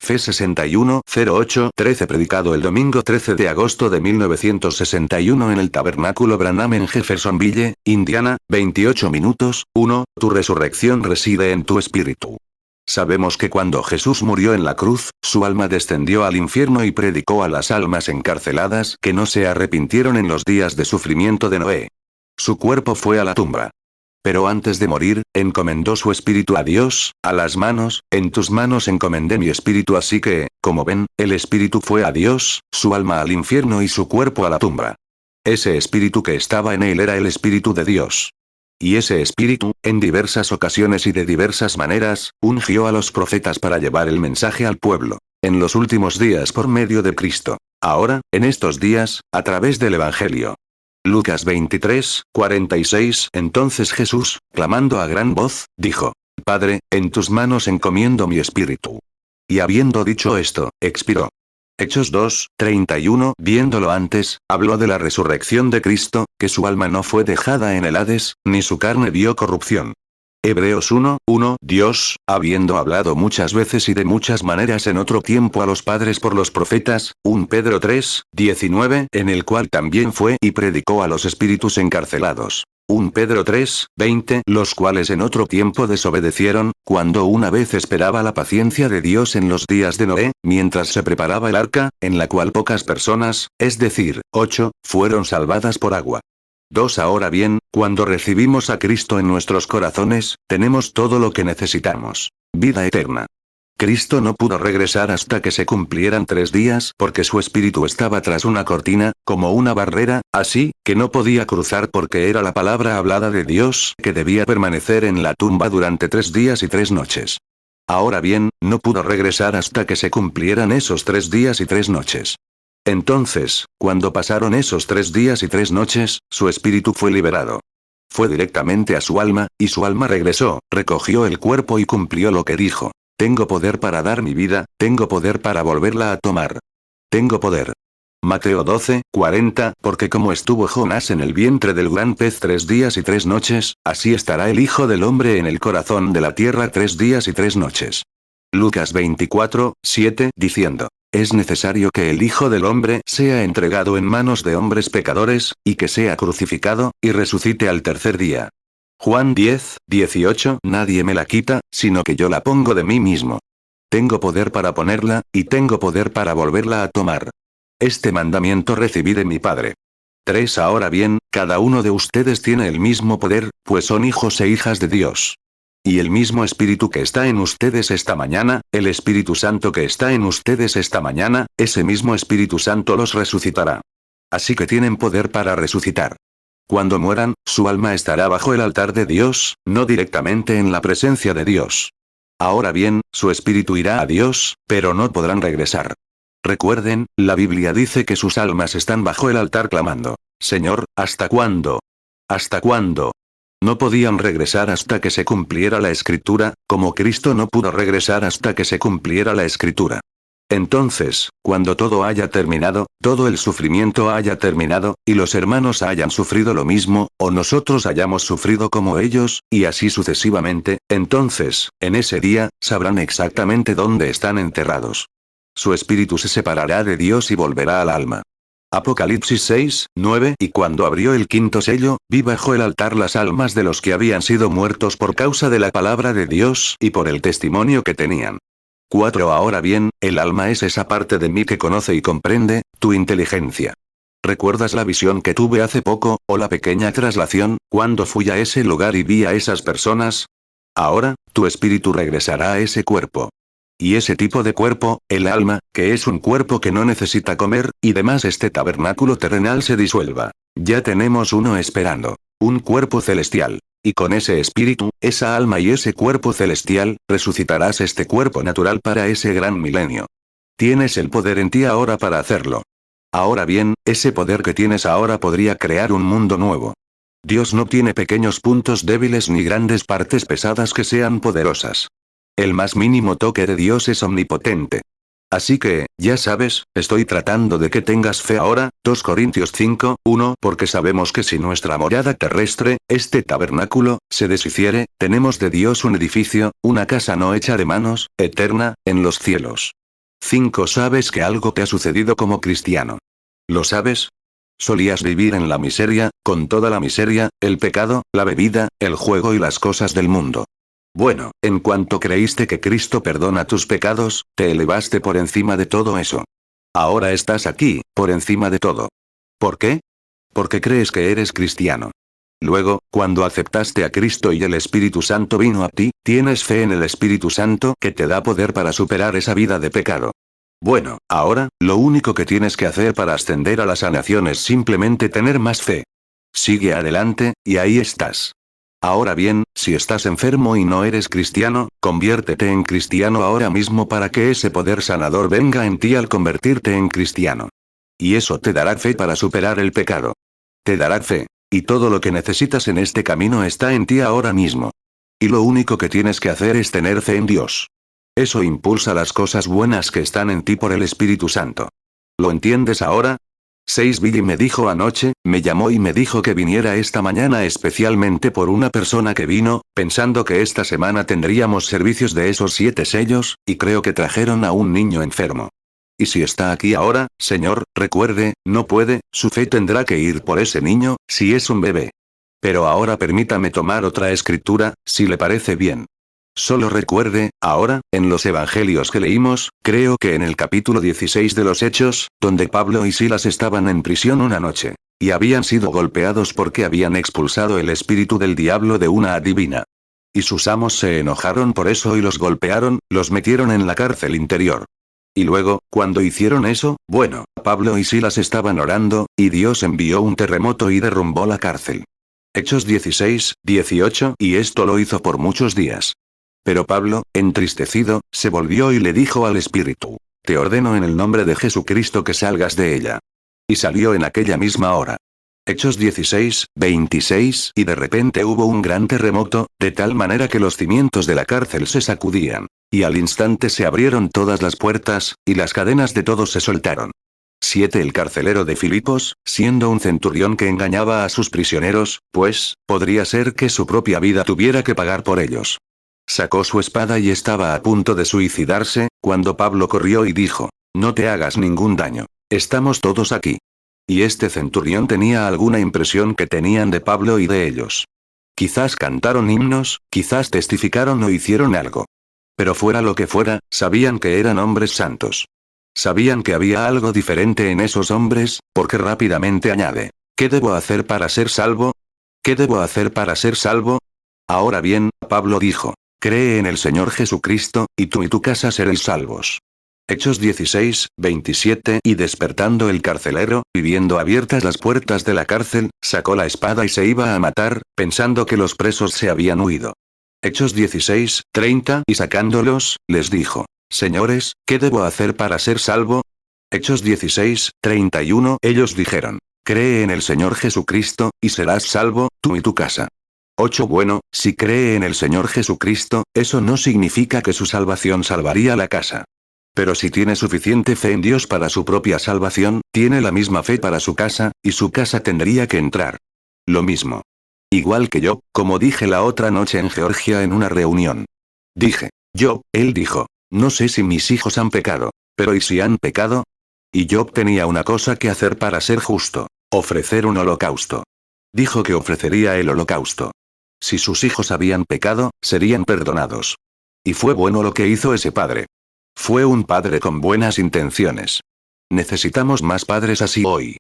Fe 6108-13 predicado el domingo 13 de agosto de 1961 en el Tabernáculo Branham en Jeffersonville, Indiana, 28 minutos. 1. Tu resurrección reside en tu espíritu. Sabemos que cuando Jesús murió en la cruz, su alma descendió al infierno y predicó a las almas encarceladas que no se arrepintieron en los días de sufrimiento de Noé. Su cuerpo fue a la tumba. Pero antes de morir, encomendó su espíritu a Dios, a las manos, en tus manos encomendé mi espíritu, así que, como ven, el espíritu fue a Dios, su alma al infierno y su cuerpo a la tumba. Ese espíritu que estaba en él era el espíritu de Dios. Y ese espíritu, en diversas ocasiones y de diversas maneras, ungió a los profetas para llevar el mensaje al pueblo, en los últimos días por medio de Cristo. Ahora, en estos días, a través del Evangelio. Lucas 23:46 Entonces Jesús, clamando a gran voz, dijo: Padre, en tus manos encomiendo mi espíritu. Y habiendo dicho esto, expiró. Hechos 2:31 Viéndolo antes, habló de la resurrección de Cristo, que su alma no fue dejada en el Hades, ni su carne vio corrupción. Hebreos 1:1 Dios, habiendo hablado muchas veces y de muchas maneras en otro tiempo a los padres por los profetas, 1 Pedro 3:19 en el cual también fue y predicó a los espíritus encarcelados. 1 Pedro 3:20 los cuales en otro tiempo desobedecieron, cuando una vez esperaba la paciencia de Dios en los días de Noé, mientras se preparaba el arca, en la cual pocas personas, es decir, 8, fueron salvadas por agua. 2 Ahora bien, cuando recibimos a Cristo en nuestros corazones, tenemos todo lo que necesitamos. Vida eterna. Cristo no pudo regresar hasta que se cumplieran 3 días porque su espíritu estaba tras una cortina, como una barrera, así, que no podía cruzar porque era la palabra hablada de Dios que debía permanecer en la tumba durante 3 días y 3 noches. Ahora bien, no pudo regresar hasta que se cumplieran esos 3 días y 3 noches. Entonces, cuando pasaron esos 3 días y 3 noches, su espíritu fue liberado. Fue directamente a su alma, y su alma regresó, recogió el cuerpo y cumplió lo que dijo. Tengo poder para dar mi vida, tengo poder para volverla a tomar. Tengo poder. Mateo 12:40 Porque como estuvo Jonás en el vientre del gran pez 3 días y 3 noches, así estará el Hijo del Hombre en el corazón de la tierra 3 días y 3 noches. Lucas 24:7 diciendo: Es necesario que el Hijo del Hombre sea entregado en manos de hombres pecadores, y que sea crucificado, y resucite al tercer día. Juan 10:18 Nadie me la quita, sino que yo la pongo de mí mismo. Tengo poder para ponerla, y tengo poder para volverla a tomar. Este mandamiento recibí de mi Padre. 3 Ahora bien, cada uno de ustedes tiene el mismo poder, pues son hijos e hijas de Dios. Y el mismo Espíritu que está en ustedes esta mañana, el Espíritu Santo que está en ustedes esta mañana, ese mismo Espíritu Santo los resucitará. Así que tienen poder para resucitar. Cuando mueran, su alma estará bajo el altar de Dios, no directamente en la presencia de Dios. Ahora bien, su espíritu irá a Dios, pero no podrán regresar. Recuerden, la Biblia dice que sus almas están bajo el altar clamando: Señor, ¿hasta cuándo? ¿Hasta cuándo? No podían regresar hasta que se cumpliera la Escritura, como Cristo no pudo regresar hasta que se cumpliera la Escritura. Entonces, cuando todo haya terminado, todo el sufrimiento haya terminado, y los hermanos hayan sufrido lo mismo, o nosotros hayamos sufrido como ellos, y así sucesivamente, entonces, en ese día, sabrán exactamente dónde están enterrados. Su espíritu se separará de Dios y volverá al alma. Apocalipsis 6:9 Y cuando abrió el quinto sello, vi bajo el altar las almas de los que habían sido muertos por causa de la palabra de Dios y por el testimonio que tenían. 4 Ahora bien, el alma es esa parte de mí que conoce y comprende, tu inteligencia. ¿Recuerdas la visión que tuve hace poco, o la pequeña traslación, cuando fui a ese lugar y vi a esas personas? Ahora, tu espíritu regresará a ese cuerpo. Y ese tipo de cuerpo, el alma, que es un cuerpo que no necesita comer, y demás este tabernáculo terrenal se disuelva. Ya tenemos uno esperando. Un cuerpo celestial. Y con ese espíritu, esa alma y ese cuerpo celestial, resucitarás este cuerpo natural para ese gran milenio. Tienes el poder en ti ahora para hacerlo. Ahora bien, ese poder que tienes ahora podría crear un mundo nuevo. Dios no tiene pequeños puntos débiles ni grandes partes pesadas que sean poderosas. El más mínimo toque de Dios es omnipotente. Así que, ya sabes, estoy tratando de que tengas fe ahora, 2 Corintios 5:1 porque sabemos que si nuestra morada terrestre, este tabernáculo, se deshiciere, tenemos de Dios un edificio, una casa no hecha de manos, eterna, en los cielos. 5. ¿Sabes que algo te ha sucedido como cristiano? ¿Lo sabes? Solías vivir en la miseria, con toda la miseria, el pecado, la bebida, el juego y las cosas del mundo. Bueno, en cuanto creíste que Cristo perdona tus pecados, te elevaste por encima de todo eso. Ahora estás aquí, por encima de todo. ¿Por qué? Porque crees que eres cristiano. Luego, cuando aceptaste a Cristo y el Espíritu Santo vino a ti, tienes fe en el Espíritu Santo que te da poder para superar esa vida de pecado. Bueno, ahora, lo único que tienes que hacer para ascender a la sanación es simplemente tener más fe. Sigue adelante, y ahí estás. Ahora bien, si estás enfermo y no eres cristiano, conviértete en cristiano ahora mismo para que ese poder sanador venga en ti al convertirte en cristiano. Y eso te dará fe para superar el pecado. Te dará fe. Y todo lo que necesitas en este camino está en ti ahora mismo. Y lo único que tienes que hacer es tener fe en Dios. Eso impulsa las cosas buenas que están en ti por el Espíritu Santo. ¿Lo entiendes ahora? 6. Billy me dijo anoche, me llamó y me dijo que viniera esta mañana especialmente por una persona que vino, pensando que esta semana tendríamos servicios de esos 7 sellos, y creo que trajeron a un niño enfermo. Y si está aquí ahora, señor, recuerde, no puede, su fe tendrá que ir por ese niño, si es un bebé. Pero ahora permítame tomar otra escritura, si le parece bien. Solo recuerde, ahora, en los evangelios que leímos, creo que en el capítulo 16 de los Hechos, donde Pablo y Silas estaban en prisión una noche. Y habían sido golpeados porque habían expulsado el espíritu del diablo de una adivina. Y sus amos se enojaron por eso y los golpearon, los metieron en la cárcel interior. Y luego, cuando hicieron eso, bueno, Pablo y Silas estaban orando, y Dios envió un terremoto y derrumbó la cárcel. Hechos 16, 18, y esto lo hizo por muchos días. Pero Pablo, entristecido, se volvió y le dijo al espíritu: te ordeno en el nombre de Jesucristo que salgas de ella. Y salió en aquella misma hora. Hechos 16, 26, y de repente hubo un gran terremoto, de tal manera que los cimientos de la cárcel se sacudían. Y al instante se abrieron todas las puertas, y las cadenas de todos se soltaron. 7. El carcelero de Filipos, siendo un centurión que engañaba a sus prisioneros, pues, podría ser que su propia vida tuviera que pagar por ellos. Sacó su espada y estaba a punto de suicidarse, cuando Pablo corrió y dijo: no te hagas ningún daño. Estamos todos aquí. Y este centurión tenía alguna impresión que tenían de Pablo y de ellos. Quizás cantaron himnos, quizás testificaron o hicieron algo. Pero fuera lo que fuera, sabían que eran hombres santos. Sabían que había algo diferente en esos hombres, porque rápidamente añade: ¿qué debo hacer para ser salvo? ¿Qué debo hacer para ser salvo? Ahora bien, Pablo dijo: cree en el Señor Jesucristo, y tú y tu casa seréis salvos. Hechos 16, 27, y despertando el carcelero, y viendo abiertas las puertas de la cárcel, sacó la espada y se iba a matar, pensando que los presos se habían huido. Hechos 16, 30, y sacándolos, les dijo: señores, ¿qué debo hacer para ser salvo? Hechos 16, 31, ellos dijeron: cree en el Señor Jesucristo, y serás salvo, tú y tu casa. 8. Bueno, si cree en el Señor Jesucristo, eso no significa que su salvación salvaría la casa. Pero si tiene suficiente fe en Dios para su propia salvación, tiene la misma fe para su casa, y su casa tendría que entrar. Lo mismo. Igual que yo, como dije la otra noche en Georgia en una reunión. Dije: él dijo: no sé si mis hijos han pecado, pero ¿y si han pecado? Y Job tenía una cosa que hacer para ser justo: ofrecer un holocausto. Dijo que ofrecería el holocausto. Si sus hijos habían pecado, serían perdonados. Y fue bueno lo que hizo ese padre. Fue un padre con buenas intenciones. Necesitamos más padres así hoy.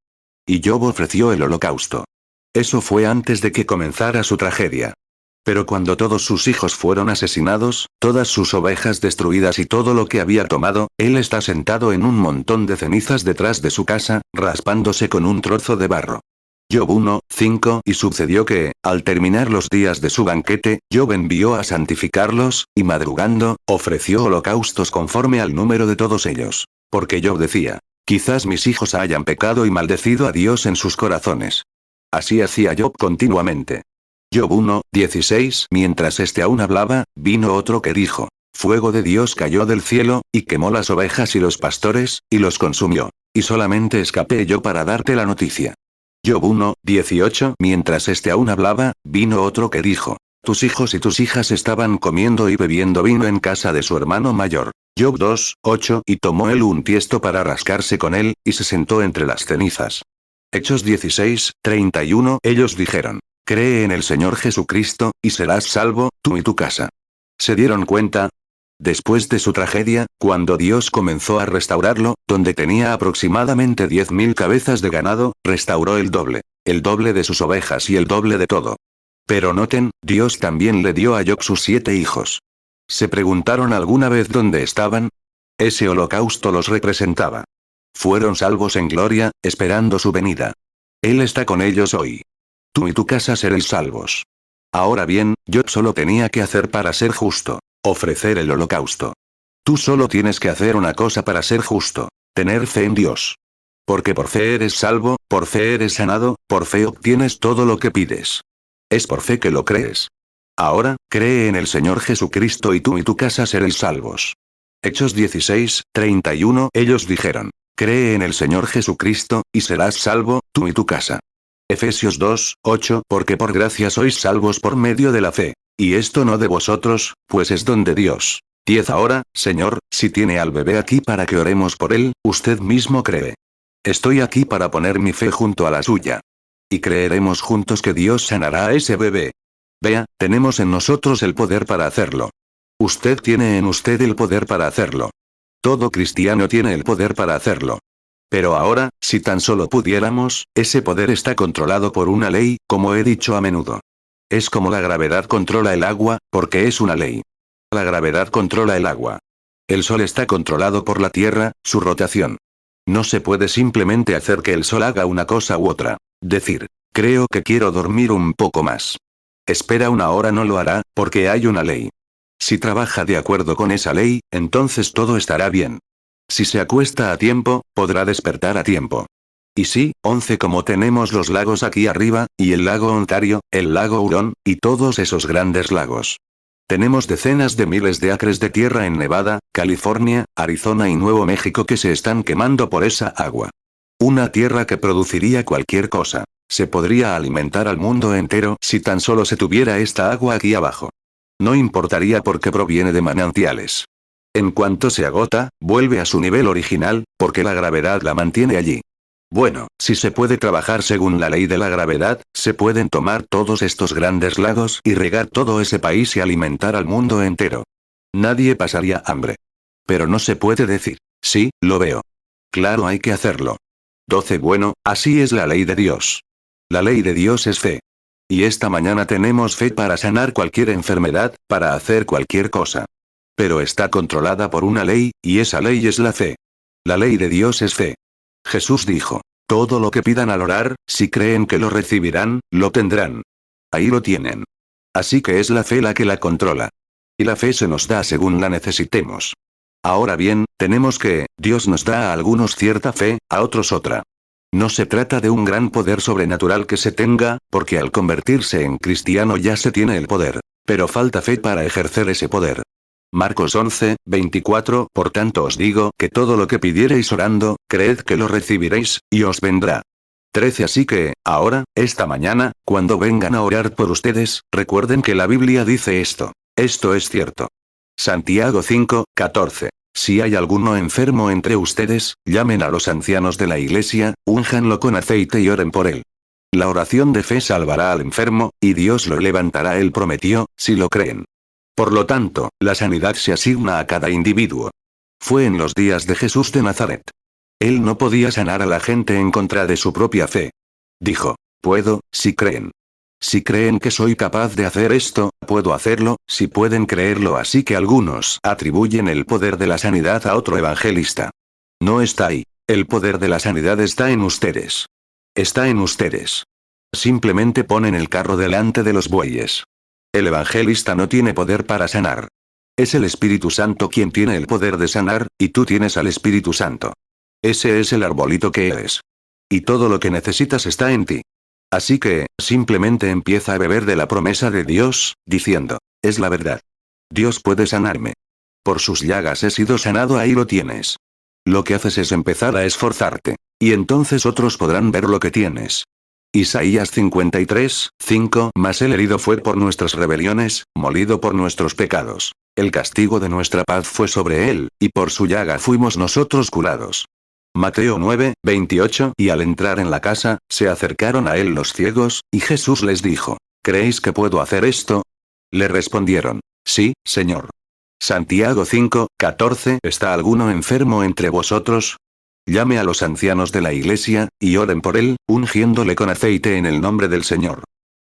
Y Job ofreció el holocausto. Eso fue antes de que comenzara su tragedia. Pero cuando todos sus hijos fueron asesinados, todas sus ovejas destruidas y todo lo que había tomado, él está sentado en un montón de cenizas detrás de su casa, raspándose con un trozo de barro. Job 1, 5. Y sucedió que, al terminar los días de su banquete, Job envió a santificarlos, y madrugando, ofreció holocaustos conforme al número de todos ellos. Porque Job decía: quizás mis hijos hayan pecado y maldecido a Dios en sus corazones. Así hacía Job continuamente. Job 1, 16. Mientras este aún hablaba, vino otro que dijo: fuego de Dios cayó del cielo, y quemó las ovejas y los pastores, y los consumió. Y solamente escapé yo para darte la noticia. Job 1, 18. Mientras este aún hablaba, vino otro que dijo: tus hijos y tus hijas estaban comiendo y bebiendo vino en casa de su hermano mayor. Job 2, 8 y tomó él un tiesto para rascarse con él, y se sentó entre las cenizas. Hechos 16, 31 ellos dijeron, cree en el Señor Jesucristo, y serás salvo, tú y tu casa. ¿Se dieron cuenta? Después de su tragedia, cuando Dios comenzó a restaurarlo, donde tenía aproximadamente 10.000 cabezas de ganado, restauró el doble de sus ovejas y el doble de todo. Pero noten, Dios también le dio a Job sus 7 hijos. ¿Se preguntaron alguna vez dónde estaban? Ese holocausto los representaba. Fueron salvos en gloria, esperando su venida. Él está con ellos hoy. Tú y tu casa seréis salvos. Ahora bien, Job solo tenía que hacer para ser justo. Ofrecer el holocausto. Tú solo tienes que hacer una cosa para ser justo. Tener fe en Dios. Porque por fe eres salvo, por fe eres sanado, por fe obtienes todo lo que pides. Es por fe que lo crees. Ahora, cree en el Señor Jesucristo y tú y tu casa seréis salvos. Hechos 16, 31 ellos dijeron, cree en el Señor Jesucristo, y serás salvo, tú y tu casa. Efesios 2, 8 porque por gracia sois salvos por medio de la fe. Y esto no de vosotros, pues es don de Dios. 10 Ahora, Señor, si tiene al bebé aquí para que oremos por él, usted mismo cree. Estoy aquí para poner mi fe junto a la suya. Y creeremos juntos que Dios sanará a ese bebé. Vea, tenemos en nosotros el poder para hacerlo. Usted tiene en usted el poder para hacerlo. Todo cristiano tiene el poder para hacerlo. Pero ahora, si tan solo pudiéramos, ese poder está controlado por una ley, como he dicho a menudo. Es como la gravedad controla el agua, porque es una ley. La gravedad controla el agua. El sol está controlado por la Tierra, su rotación. No se puede simplemente hacer que el sol haga una cosa u otra. Decir, creo que quiero dormir un poco más. Espera una hora no lo hará, porque hay una ley. Si trabaja de acuerdo con esa ley, entonces todo estará bien. Si se acuesta a tiempo, podrá despertar a tiempo. Y sí, 11 como tenemos los lagos aquí arriba, y el lago Ontario, el lago Hurón, y todos esos grandes lagos. Tenemos decenas de miles de acres de tierra en Nevada, California, Arizona y Nuevo México que se están quemando por esa agua. Una tierra que produciría cualquier cosa. Se podría alimentar al mundo entero si tan solo se tuviera esta agua aquí abajo. No importaría porque proviene de manantiales. En cuanto se agota, vuelve a su nivel original, porque la gravedad la mantiene allí. Bueno, si se puede trabajar según la ley de la gravedad, se pueden tomar todos estos grandes lagos y regar todo ese país y alimentar al mundo entero. Nadie pasaría hambre. Pero no se puede decir, sí, lo veo. Claro, hay que hacerlo. 12 Bueno, así es la ley de Dios. La ley de Dios es fe. Y esta mañana tenemos fe para sanar cualquier enfermedad, para hacer cualquier cosa. Pero está controlada por una ley, y esa ley es la fe. La ley de Dios es fe. Jesús dijo, todo lo que pidan al orar, si creen que lo recibirán, lo tendrán. Ahí lo tienen. Así que es la fe la que la controla. Y la fe se nos da según la necesitemos. Ahora bien, tenemos que, Dios nos da a algunos cierta fe, a otros otra. No se trata de un gran poder sobrenatural que se tenga, porque al convertirse en cristiano ya se tiene el poder. Pero falta fe para ejercer ese poder. Marcos 11, 24 Por tanto os digo que todo lo que pidiereis orando, creed que lo recibiréis, y os vendrá. 13 Así que, ahora, esta mañana, cuando vengan a orar por ustedes, recuerden que la Biblia dice esto. Esto es cierto. Santiago 5, 14 Si hay alguno enfermo entre ustedes, llamen a los ancianos de la iglesia, únjanlo con aceite y oren por él. La oración de fe salvará al enfermo, y Dios lo levantará, él prometió, si lo creen. Por lo tanto, la sanidad se asigna a cada individuo. Fue en los días de Jesús de Nazaret. Él no podía sanar a la gente en contra de su propia fe. Dijo, puedo, si creen. Si creen que soy capaz de hacer esto, puedo hacerlo, si pueden creerlo. Así que algunos atribuyen el poder de la sanidad a otro evangelista. No está ahí. El poder de la sanidad está en ustedes. Está en ustedes. Simplemente ponen el carro delante de los bueyes. El evangelista no tiene poder para sanar. Es el Espíritu Santo quien tiene el poder de sanar, y tú tienes al Espíritu Santo. Ese es el arbolito que eres. Y todo lo que necesitas está en ti. Así que, simplemente empieza a beber de la promesa de Dios, diciendo, es la verdad. Dios puede sanarme. Por sus llagas he sido sanado, ahí lo tienes. Lo que haces es empezar a esforzarte. Y entonces otros podrán ver lo que tienes. Isaías 53, 5 Mas el herido fue por nuestras rebeliones, molido por nuestros pecados. el castigo de nuestra paz fue sobre él, y por su llaga fuimos nosotros curados. Mateo 9, 28. Y al entrar en la casa, se acercaron a él los ciegos, y Jesús les dijo: ¿Creéis que puedo hacer esto? Le respondieron: Sí, Señor. Santiago 5, 14. ¿Está alguno enfermo entre vosotros? Llame a los ancianos de la iglesia, y oren por él, ungiéndole con aceite en el nombre del Señor.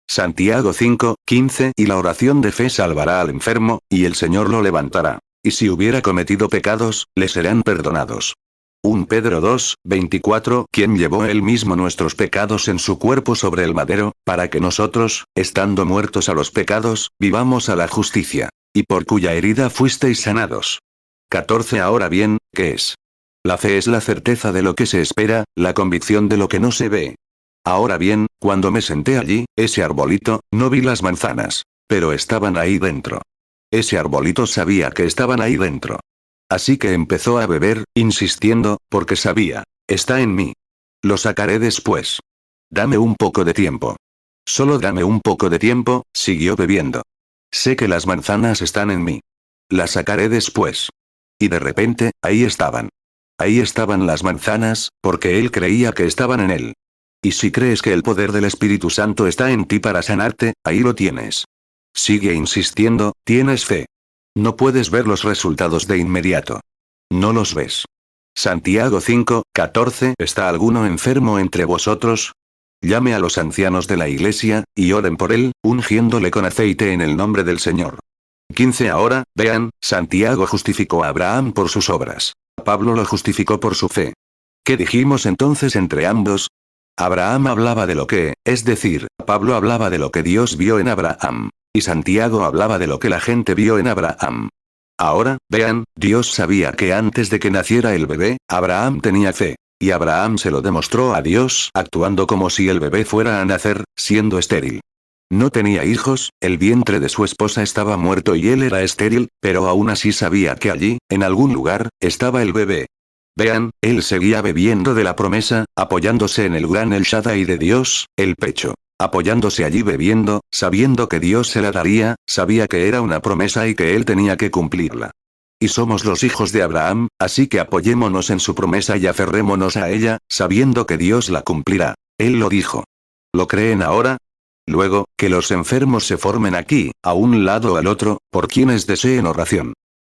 Santiago 5, 15. Y la oración de fe salvará al enfermo, y el Señor lo levantará. Y si hubiera cometido pecados, le serán perdonados. 1 Pedro 2, 24. Quien llevó él mismo nuestros pecados en su cuerpo sobre el madero, para que nosotros, estando muertos a los pecados, vivamos a la justicia. Y por cuya herida fuisteis sanados. 14. Ahora bien, ¿qué es? La fe es la certeza de lo que se espera, la convicción de lo que no se ve. Ahora bien, cuando me senté allí, ese arbolito, no vi las manzanas. Pero estaban ahí dentro. Ese arbolito sabía que estaban ahí dentro. Así que empezó a beber, insistiendo, porque sabía: está en mí. Lo sacaré después. Dame un poco de tiempo. Solo dame un poco de tiempo, siguió bebiendo. Sé que las manzanas están en mí. Las sacaré después. Y de repente, ahí estaban. Ahí estaban las manzanas, porque él creía que estaban en él. Y si crees que el poder del Espíritu Santo está en ti para sanarte, ahí lo tienes. Sigue insistiendo, tienes fe. No puedes ver los resultados de inmediato. No los ves. Santiago 5, 14. ¿Está alguno enfermo entre vosotros? Llame a los ancianos de la iglesia, y oren por él, ungiéndole con aceite en el nombre del Señor. 15. Ahora, vean, Santiago justificó a Abraham por sus obras. Pablo lo justificó por su fe. ¿Qué dijimos entonces entre ambos? Abraham hablaba de lo que, es decir, Pablo hablaba de lo que Dios vio en Abraham. Y Santiago hablaba de lo que la gente vio en Abraham. Ahora, vean, Dios sabía que antes de que naciera el bebé, Abraham tenía fe. Y Abraham se lo demostró a Dios, actuando como si el bebé fuera a nacer, siendo estéril. No tenía hijos, el vientre de su esposa estaba muerto y él era estéril, pero aún así sabía que allí, en algún lugar, estaba el bebé. Vean, él seguía bebiendo de la promesa, apoyándose en el gran El Shaddai de Dios, el pecho. Apoyándose allí bebiendo, sabiendo que Dios se la daría, sabía que era una promesa y que él tenía que cumplirla. Y somos los hijos de Abraham, así que apoyémonos en su promesa y aferrémonos a ella, sabiendo que Dios la cumplirá. Él lo dijo. ¿Lo creen ahora? Luego, que los enfermos se formen aquí, a un lado o al otro, por quienes deseen oración.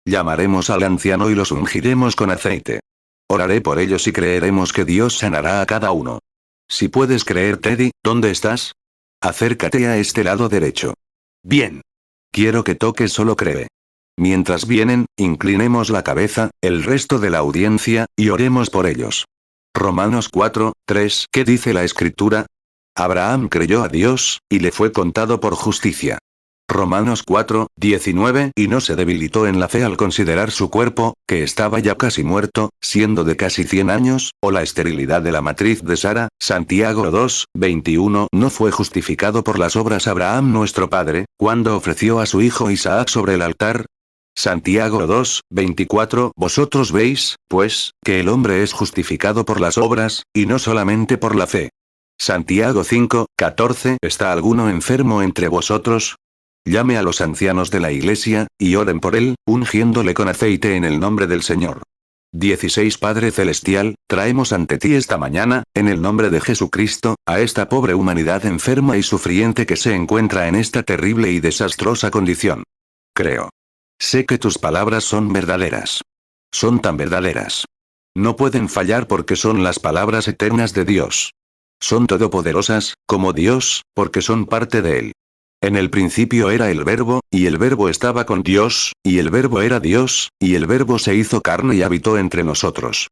Llamaremos al anciano y los ungiremos con aceite. Oraré por ellos y creeremos que Dios sanará a cada uno. Si puedes creer, Teddy, ¿dónde estás? Acércate a este lado derecho. Bien. Quiero que toques, solo cree. Mientras vienen, inclinemos la cabeza, el resto de la audiencia, y oremos por ellos. Romanos 4, 3. ¿Qué dice la Escritura? Abraham creyó a Dios, y le fue contado por justicia. Romanos 4, 19. Y no se debilitó en la fe al considerar su cuerpo, que estaba ya casi muerto, siendo de casi 100 años, o la esterilidad de la matriz de Sara. Santiago 2, 21. No fue justificado por las obras Abraham nuestro padre, cuando ofreció a su hijo Isaac sobre el altar. Santiago 2, 24. Vosotros veis, pues, que el hombre es justificado por las obras, y no solamente por la fe. Santiago 5, 14. ¿Está alguno enfermo entre vosotros? Llame a los ancianos de la iglesia, y oren por él, ungiéndole con aceite en el nombre del Señor. 16. Padre Celestial, traemos ante ti esta mañana, en el nombre de Jesucristo, a esta pobre humanidad enferma y sufriente que se encuentra en esta terrible y desastrosa condición. Creo. Sé que tus palabras son verdaderas. Son tan verdaderas. No pueden fallar porque son las palabras eternas de Dios. Son todopoderosas, como Dios, porque son parte de Él. En el principio era el Verbo, y el Verbo estaba con Dios, y el Verbo era Dios, y el Verbo se hizo carne y habitó entre nosotros.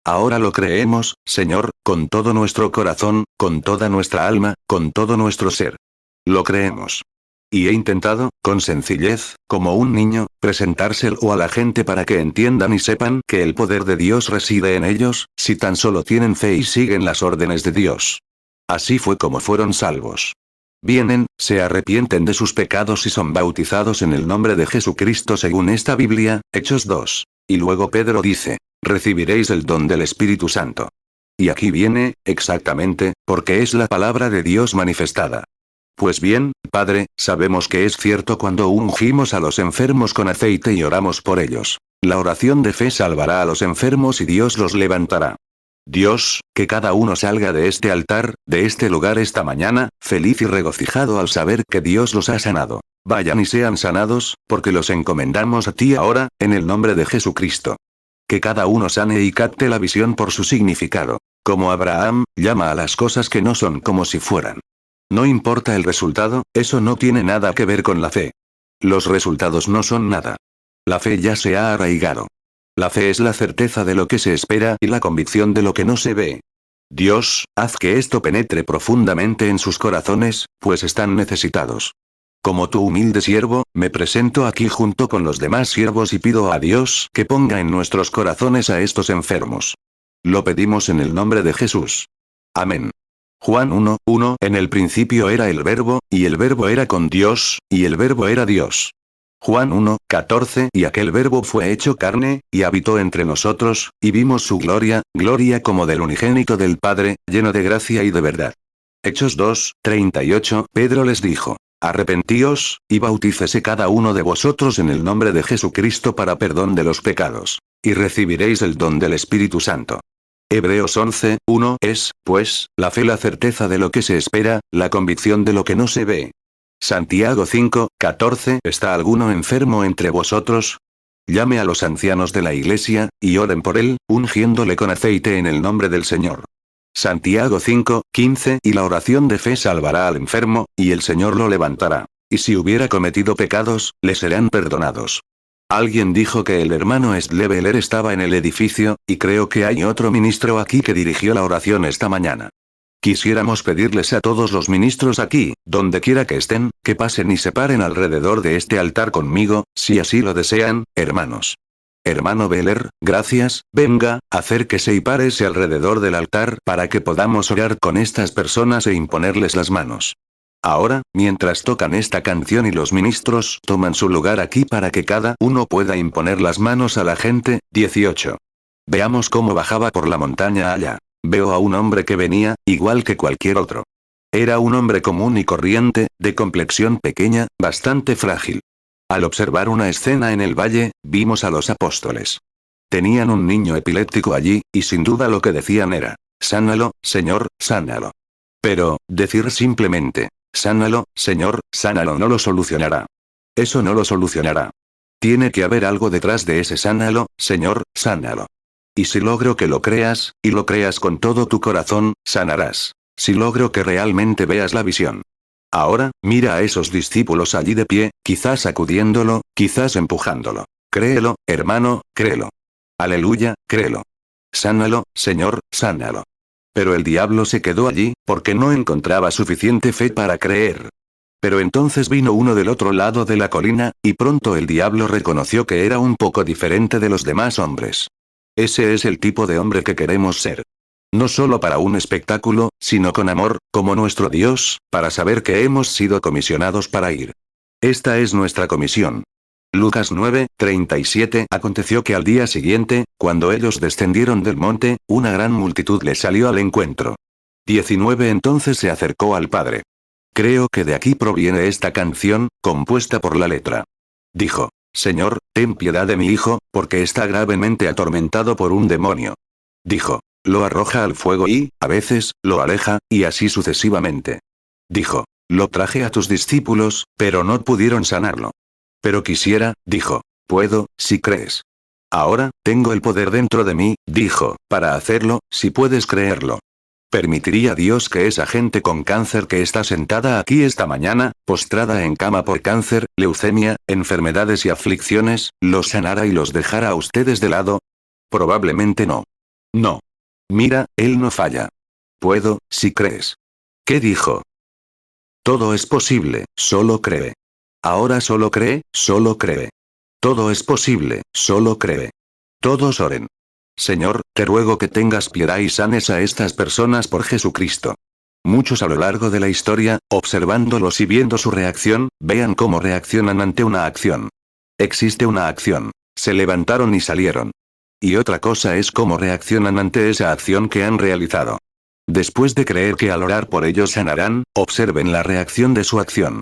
Ahora lo creemos, Señor, con todo nuestro corazón, con toda nuestra alma, con todo nuestro ser. Lo creemos. Y he intentado, con sencillez, como un niño, presentárselo a la gente para que entiendan y sepan que el poder de Dios reside en ellos, si tan solo tienen fe y siguen las órdenes de Dios. Así fue como fueron salvos. Vienen, se arrepienten de sus pecados y son bautizados en el nombre de Jesucristo según esta Biblia, Hechos 2. Y luego Pedro dice, recibiréis el don del Espíritu Santo. Y aquí viene, exactamente, porque es la palabra de Dios manifestada. Pues bien, Padre, sabemos que es cierto cuando ungimos a los enfermos con aceite y oramos por ellos. La oración de fe salvará a los enfermos y Dios los levantará. Dios, que cada uno salga de este altar, de este lugar esta mañana, feliz y regocijado al saber que Dios los ha sanado. Vayan y sean sanados, porque los encomendamos a ti ahora, en el nombre de Jesucristo. Que cada uno sane y capte la visión por su significado. Como Abraham, llama a las cosas que no son como si fueran. No importa el resultado, eso no tiene nada que ver con la fe. Los resultados no son nada. La fe ya se ha arraigado. La fe es la certeza de lo que se espera y la convicción de lo que no se ve. Dios, haz que esto penetre profundamente en sus corazones, pues están necesitados. Como tu humilde siervo, me presento aquí junto con los demás siervos y pido a Dios que ponga en nuestros corazones a estos enfermos. Lo pedimos en el nombre de Jesús. Amén. Juan 1:1 En el principio era el Verbo, y el Verbo era con Dios, y el Verbo era Dios. Juan 1:14 Y aquel Verbo fue hecho carne, y habitó entre nosotros, y vimos su gloria, gloria como del unigénito del Padre, lleno de gracia y de verdad. Hechos 2:38 Pedro les dijo: Arrepentíos, y bautícese cada uno de vosotros en el nombre de Jesucristo para perdón de los pecados. Y recibiréis el don del Espíritu Santo. Hebreos 11:1 Es, pues, la fe la certeza de lo que se espera, la convicción de lo que no se ve. Santiago 5:14 ¿Está alguno enfermo entre vosotros? Llame a los ancianos de la iglesia, y oren por él, ungiéndole con aceite en el nombre del Señor. Santiago 5:15 Y la oración de fe salvará al enfermo, y el Señor lo levantará. Y si hubiera cometido pecados, le serán perdonados. Alguien dijo que el hermano Stlebeler estaba en el edificio, y creo que hay otro ministro aquí que dirigió la oración esta mañana. Quisiéramos pedirles a todos los ministros aquí, donde quiera que estén, que pasen y se paren alrededor de este altar conmigo, si así lo desean, hermanos. Hermano Beller, gracias, venga, acérquese y párese alrededor del altar para que podamos orar con estas personas e imponerles las manos. Ahora, mientras tocan esta canción y los ministros toman su lugar aquí para que cada uno pueda imponer las manos a la gente, 18. Veamos cómo bajaba por la montaña allá. Veo a un hombre que venía, igual que cualquier otro. Era un hombre común y corriente, de complexión pequeña, bastante frágil. Al observar una escena en el valle, vimos a los apóstoles. Tenían un niño epiléptico allí, y sin duda lo que decían era: sánalo, Señor, sánalo. Pero, decir simplemente: sánalo, Señor, sánalo no lo solucionará. Eso no lo solucionará. Tiene que haber algo detrás de ese sánalo, Señor, sánalo. Y si logro que lo creas, y lo creas con todo tu corazón, sanarás. Si logro que realmente veas la visión. Ahora, mira a esos discípulos allí de pie, quizás sacudiéndolo, quizás empujándolo. Créelo, hermano, créelo. Aleluya, créelo. Sánalo, Señor, sánalo. Pero el diablo se quedó allí, porque no encontraba suficiente fe para creer. Pero entonces vino uno del otro lado de la colina, y pronto el diablo reconoció que era un poco diferente de los demás hombres. Ese es el tipo de hombre que queremos ser. No solo para un espectáculo, sino con amor, como nuestro Dios, para saber que hemos sido comisionados para ir. Esta es nuestra comisión. Lucas 9:37 Aconteció que al día siguiente, cuando ellos descendieron del monte, una gran multitud les salió al encuentro. 19 Entonces se acercó al Padre. Creo que de aquí proviene esta canción, compuesta por la letra. Dijo: Señor, ten piedad de mi hijo, porque está gravemente atormentado por un demonio. Dijo: lo arroja al fuego y, a veces, lo aleja, y así sucesivamente. Dijo: lo traje a tus discípulos, pero no pudieron sanarlo. Pero quisiera, dijo, puedo, si crees. Ahora, tengo el poder dentro de mí, dijo, para hacerlo, si puedes creerlo. ¿Permitiría Dios que esa gente con cáncer que está sentada aquí esta mañana, postrada en cama por cáncer, leucemia, enfermedades y aflicciones, los sanara y los dejara a ustedes de lado? Probablemente no. No. Mira, Él no falla. Puedo, si crees. ¿Qué dijo? Todo es posible, solo cree. Ahora solo cree, solo cree. Todo es posible, solo cree. Todos oren. Señor, te ruego que tengas piedad y sanes a estas personas por Jesucristo. Muchos a lo largo de la historia, observándolos y viendo su reacción, vean cómo reaccionan ante una acción. Existe una acción. Se levantaron y salieron. Y otra cosa es cómo reaccionan ante esa acción que han realizado. Después de creer que al orar por ellos sanarán, observen la reacción de su acción.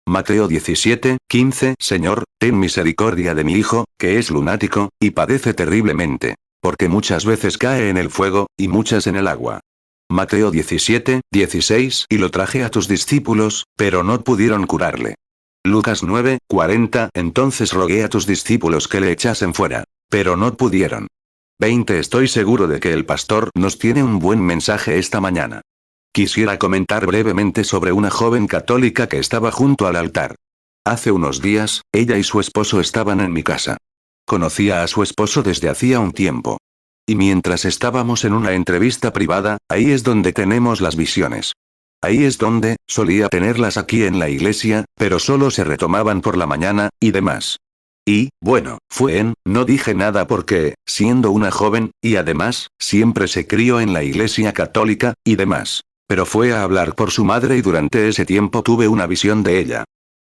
Mateo 17:15 Señor, ten misericordia de mi hijo, que es lunático, y padece terriblemente. Porque muchas veces cae en el fuego, y muchas en el agua. Mateo 17:16 Y lo traje a tus discípulos, pero no pudieron curarle. Lucas 9:40 Entonces rogué a tus discípulos que le echasen fuera. Pero no pudieron. 20 Estoy seguro de que el pastor nos tiene un buen mensaje esta mañana. Quisiera comentar brevemente sobre una joven católica que estaba junto al altar. Hace unos días, ella y su esposo estaban en mi casa. Conocía a su esposo desde hacía un tiempo. Y mientras estábamos en una entrevista privada, ahí es donde tenemos las visiones. Ahí es donde, solía tenerlas aquí en la iglesia, pero solo se retomaban por la mañana, y demás. Y, bueno, no dije nada porque, siendo una joven, y además, siempre se crió en la iglesia católica, y demás. Pero fue a hablar por su madre y durante ese tiempo tuve una visión de ella.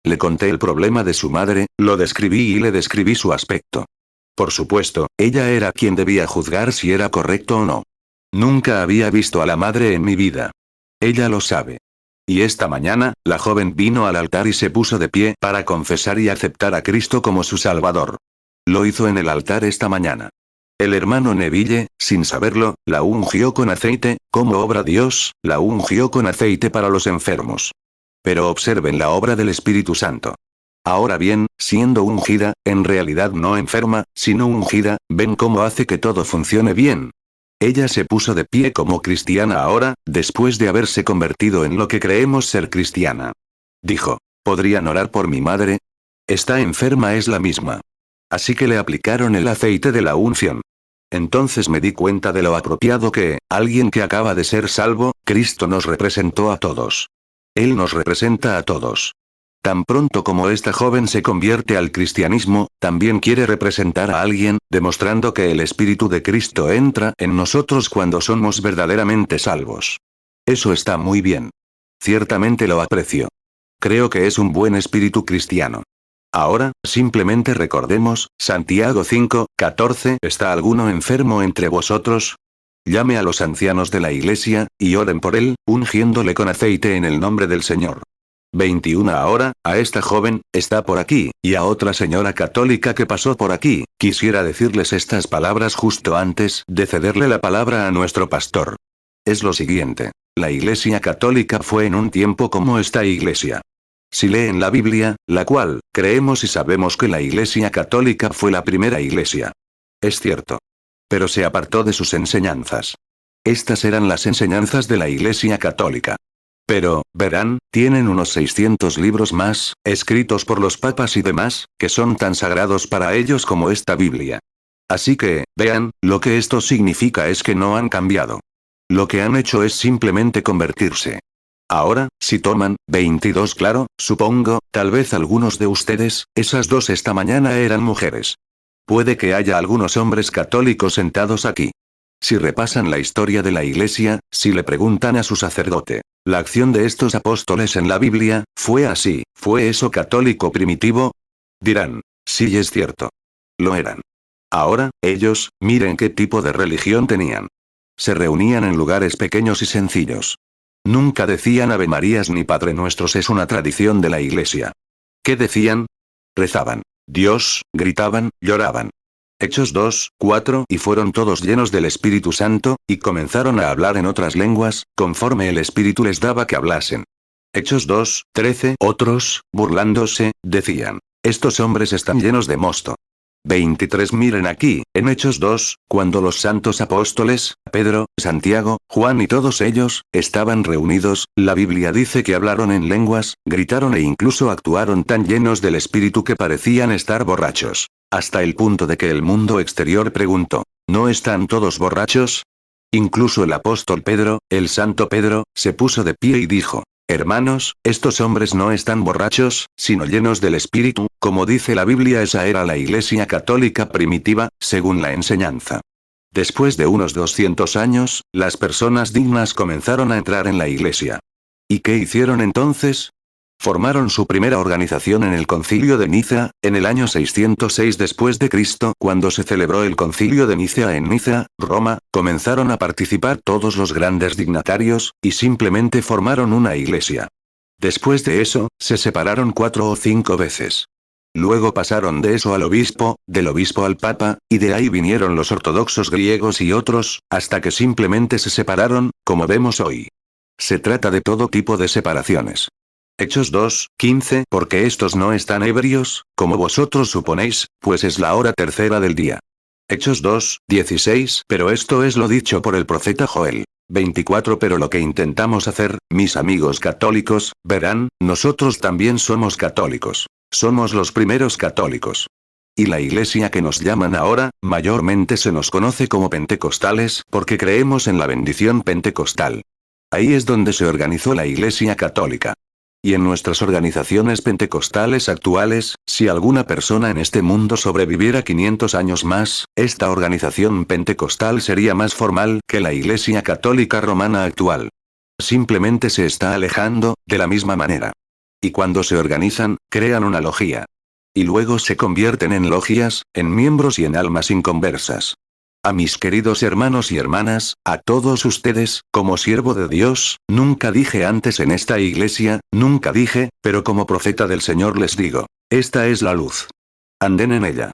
Le conté el problema de su madre, lo describí y le describí su aspecto. Por supuesto, ella era quien debía juzgar si era correcto o no. Nunca había visto a la madre en mi vida. Ella lo sabe. Y esta mañana, la joven vino al altar y se puso de pie para confesar y aceptar a Cristo como su Salvador. Lo hizo en el altar esta mañana. El hermano Neville, sin saberlo, la ungió con aceite, como obra Dios, la ungió con aceite para los enfermos. Pero observen la obra del Espíritu Santo. Ahora bien, siendo ungida, en realidad no enferma, sino ungida, ven cómo hace que todo funcione bien. Ella se puso de pie como cristiana ahora, después de haberse convertido en lo que creemos ser cristiana. Dijo, ¿podrían orar por mi madre? Está enferma es la misma. Así que le aplicaron el aceite de la unción. Entonces me di cuenta de lo apropiado que, alguien que acaba de ser salvo, Cristo nos representó a todos. Él nos representa a todos. Tan pronto como esta joven se convierte al cristianismo, también quiere representar a alguien, demostrando que el Espíritu de Cristo entra en nosotros cuando somos verdaderamente salvos. Eso está muy bien. Ciertamente lo aprecio. Creo que es un buen espíritu cristiano. Ahora, simplemente recordemos, Santiago 5:14 ¿Está alguno enfermo entre vosotros? Llame a los ancianos de la iglesia, y oren por él, ungiéndole con aceite en el nombre del Señor. 21 Ahora, a esta joven, está por aquí, y a otra señora católica que pasó por aquí, quisiera decirles estas palabras justo antes de cederle la palabra a nuestro pastor. Es lo siguiente. La iglesia católica fue en un tiempo como esta iglesia. Si leen la Biblia, la cual, creemos y sabemos que la iglesia católica fue la primera iglesia. Es cierto. Pero se apartó de sus enseñanzas. Estas eran las enseñanzas de la iglesia católica. Pero, verán, tienen unos 600 libros más, escritos por los papas y demás, que son tan sagrados para ellos como esta Biblia. Así que, vean, lo que esto significa es que no han cambiado. Lo que han hecho es simplemente convertirse. Ahora, si toman, 22 claro, supongo, tal vez algunos de ustedes, esas dos esta mañana eran mujeres. Puede que haya algunos hombres católicos sentados aquí. Si repasan la historia de la iglesia, si le preguntan a su sacerdote, la acción de estos apóstoles en la Biblia, ¿fue así? ¿Fue eso católico primitivo? Dirán, sí es cierto. Lo eran. Ahora, ellos, miren qué tipo de religión tenían. Se reunían en lugares pequeños y sencillos. Nunca decían Ave Marías ni Padre Nuestros es una tradición de la iglesia. ¿Qué decían? Rezaban. Dios, gritaban, lloraban. Hechos 2:4 Y fueron todos llenos del Espíritu Santo, y comenzaron a hablar en otras lenguas, conforme el Espíritu les daba que hablasen. Hechos 2:13 Otros, burlándose, decían. Estos hombres están llenos de mosto. 23 Miren aquí, en Hechos 2, cuando los santos apóstoles, Pedro, Santiago, Juan y todos ellos, estaban reunidos, la Biblia dice que hablaron en lenguas, gritaron e incluso actuaron tan llenos del Espíritu que parecían estar borrachos. Hasta el punto de que el mundo exterior preguntó, ¿no están todos borrachos? Incluso el apóstol Pedro, el santo Pedro, se puso de pie y dijo, hermanos, estos hombres no están borrachos, sino llenos del Espíritu, como dice la Biblia. Esa era la iglesia católica primitiva, según la enseñanza. Después de unos 200 años, las personas dignas comenzaron a entrar en la iglesia. ¿Y qué hicieron entonces? Formaron su primera organización en el Concilio de Nicea, en el año 606 después de Cristo, cuando se celebró el Concilio de Nicea en Nicea, Roma, comenzaron a participar todos los grandes dignatarios, y simplemente formaron una iglesia. Después de eso, se separaron 4 o 5 veces. Luego pasaron de eso al obispo, del obispo al papa, y de ahí vinieron los ortodoxos griegos y otros, hasta que simplemente se separaron, como vemos hoy. Se trata de todo tipo de separaciones. Hechos 2, 15, porque estos no están ebrios, como vosotros suponéis, pues es la hora tercera del día. Hechos 2, 16, pero esto es lo dicho por el profeta Joel. 24 Pero lo que intentamos hacer, mis amigos católicos, verán, nosotros también somos católicos. Somos los primeros católicos. Y la iglesia que nos llaman ahora, mayormente se nos conoce como pentecostales, porque creemos en la bendición pentecostal. Ahí es donde se organizó la iglesia católica. Y en nuestras organizaciones pentecostales actuales, si alguna persona en este mundo sobreviviera 500 años más, esta organización pentecostal sería más formal que la Iglesia Católica Romana actual. Simplemente se está alejando, de la misma manera. Y cuando se organizan, crean una logia. Y luego se convierten en logias, en miembros y en almas inconversas. A mis queridos hermanos y hermanas, a todos ustedes, como siervo de Dios, nunca dije antes en esta iglesia, nunca dije, pero como profeta del Señor les digo, esta es la luz. Anden en ella.